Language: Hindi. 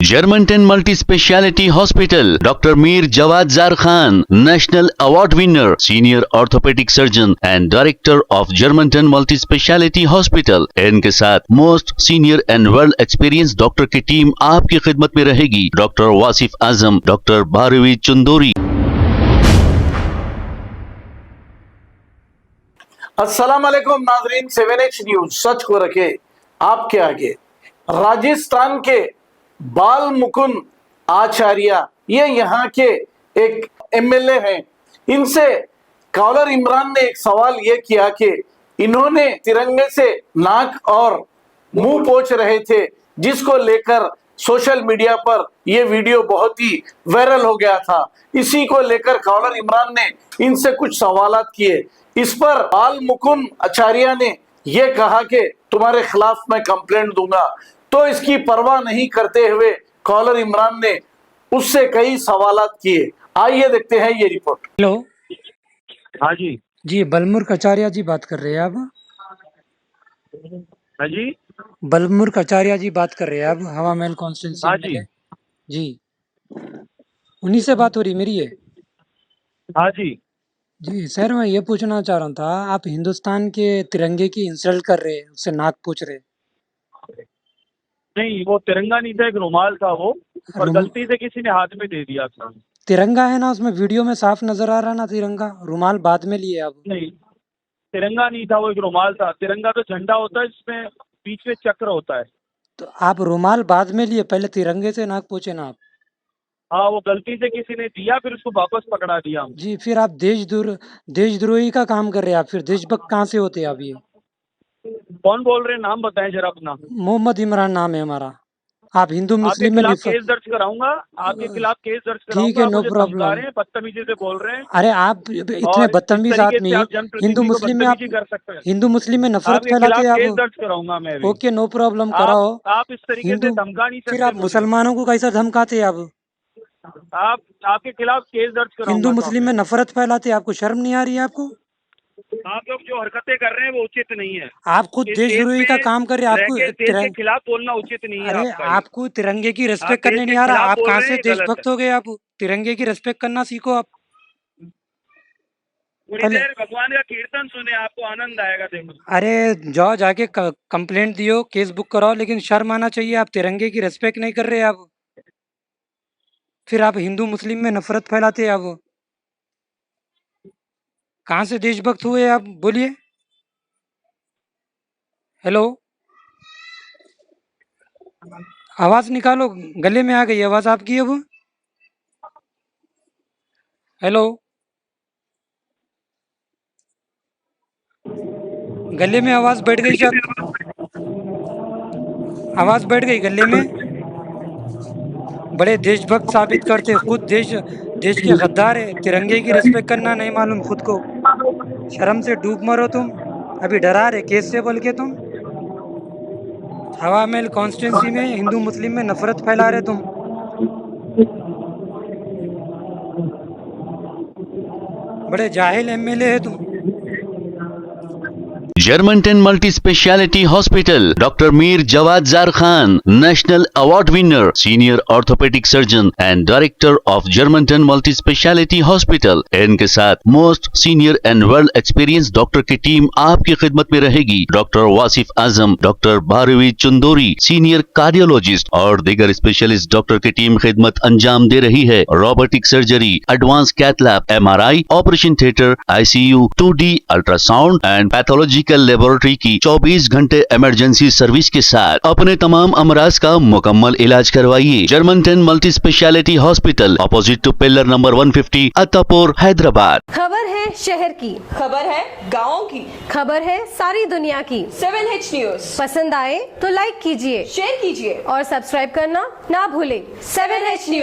Germantown Multi-Speciality Hospital, Dr. Mir Jawad Zar Khan, National Award winner, Senior Orthopedic Surgeon and Director of Germantown Multi-Speciality Hospital। इनके साथ most senior and world experience doctor की टीम आपकी खिदमत में रहेगी। Doctor Wasif Azam, doctor Bharavi Chandori. अस्सलाम वालेकुम नाजरीन, 7H न्यूज सच को रखे आपके आगे। राजस्थान के बाल मुकुंद आचार्य ये यहाँ के एक एमएलए हैं। इनसे कॉलर इमरान ने एक सवाल ये किया कि इन्होंने तिरंगे से नाक और मुंह पोंछ रहे थे, जिसको लेकर सोशल मीडिया पर यह वीडियो बहुत ही वायरल हो गया था। इसी को लेकर कॉलर इमरान ने इनसे कुछ सवालात किए। इस पर बाल मुकुंद आचार्य ने यह कहा कि तुम्हारे खिलाफ मैं कंप्लेंट दूंगा। तो इसकी परवाह नहीं करते हुए कॉलर इमरान ने उससे कई सवालात किए। आइए देखते हैं ये रिपोर्ट। हेलो, हाँ जी। जी बलमुर्ख आचार्य जी बात कर रहे हैं आप? हाँ जी। बलमुर्ख आचार्य जी बात कर रहे हैं आप? हवा महल कॉन्स्टिट्यूंसी हाँ में जी, उन्हीं से बात हो रही मेरी है? हाँ जी। जी सर, मैं ये पूछना चाह रहा था, आप हिंदुस्तान के तिरंगे की इंसल्ट कर रहे हैं, उससे नाक पूछ रहे। नहीं, वो तिरंगा नहीं था, एक रुमाल था वो, और गलती से किसी ने हाथ में दे दिया था। तिरंगा है ना, उसमें वीडियो में साफ नजर आ रहा ना तिरंगा। रुमाल बाद में लिए आप? नहीं, तिरंगा नहीं था, वो एक रुमाल था। तिरंगा तो झंडा होता है, इसमें बीच में चक्र होता है। तो आप रुमाल बाद में लिए, पहले तिरंगे से नाक पूछे ना आप? हाँ, वो गलती से किसी ने दिया, फिर उसको वापस पकड़ा दिया। जी, फिर आप देशद्रोही का काम कर रहे हैं आप। फिर देशभक्त कहाँ से होते हैं आप? ये कौन बोल रहे हैं, नाम बताएं जरा अपना। मोहम्मद इमरान नाम है हमारा। आप हिंदू आपके मुस्लिम में खिलाफ केस दर्ज कराऊंगा, आपके खिलाफ केस दर्ज कराऊंगा। ठीक है, आप नो मुझे धमका प्रॉब्लम। रहे हैं, बदतमीजी से बोल रहे हैं। अरे आप इतने और बदतमीज इस तरीके आदमी, से आप हिंदू जनप्रतिनिधि को मुस्लिम में आप बदतमीजी कर सकते हैं। हिंदू मुस्लिम में नफरत आपके फैलाते खिलाफ हैं केस आप। दर्ज कराऊंगा मैं भी। ओके, नो प्रॉब्लम, कराओ। आप इस तरीके हिंदू से धमका नहीं फिर सकते आप मुझे। मुसलमानों को कैसा धमकाते हैं आप? आप आपके खिलाफ केस दर्ज हिंदू कराऊंगा। मुस्लिम में नफरत फैलाते हैं, आपको शर्म नहीं आ रही है आपको? आप लोग जो हरकतें कर रहे हैं वो उचित नहीं है। आप खुद इस देशद्रोही देश का में काम कर रहे हैं। रह के देश के खिलाफ बोलना उचित नहीं है अरे आपका ये। आपको तिरंगे की आप रेस्पेक्ट देश करने के नहीं आ रहा? खिलाफ आप बोल कहाँ रहे से हैं, गलत देशभक्त है। हो गए आप? तिरंगे की रेस्पेक्ट करना सीखो आप। थोड़ी पहले देर भगवान का कीर्तन सुने, आपको आनंद आएगा। देखो, अरे जाओ, जाके कंप्लेंट दियो, केस बुक कराओ, लेकिन शर्म आना चाहिए। आप तिरंगे की रेस्पेक्ट नहीं कर रहे आप। फिर आप हिंदू मुस्लिम में नफरत फैलाते हैं आप। कहाँ से देशभक्त हुए आप, बोलिए। हेलो, आवाज निकालो, गले में आ गई आवाज आपकी अब। हेलो, गले में आवाज बैठ गई शायद। आवाज बैठ गई गले में। बड़े देशभक्त साबित करते, खुद देश के गद्दार है। तिरंगे की रिस्पेक्ट करना नहीं मालूम खुद को। शर्म से डूब मरो तुम। अभी डरा रहे केस से बोल के तुम। हवा महल कॉन्स्टिट्यूंसी में हिंदू मुस्लिम में नफरत फैला रहे तुम। बड़े जाहिल एमएलए है तुम। Germantown Multi-Speciality Hospital, Dr. Mir Jawad Zar Khan, National Award winner, Senior Orthopedic Surgeon and Director of Germantown Multi-Speciality Hospital। इनके साथ most senior and world experience doctor की टीम आपकी खिदमत में रहेगी। Doctor Wasif Azam, doctor Bharavi Chandori, senior cardiologist और दीगर स्पेशलिस्ट डॉक्टर की टीम खिदमत अंजाम दे रही है। Robotic surgery, advance cath lab, MRI, operation theatre, ICU, 2D ultrasound and pathological laboratory की 24 घंटे इमरजेंसी सर्विस के साथ अपने तमाम अमराज का मुकम्मल इलाज करवाइए। Germanten multi speciality hospital, opposite to pillar number 150, Attapur, Hyderabad. खबर है शहर की, खबर है गाँव की, खबर है सारी दुनिया की। 7H न्यूज पसंद आए तो लाइक कीजिए, शेयर कीजिए और सब्सक्राइब करना ना भूलें। 7H news.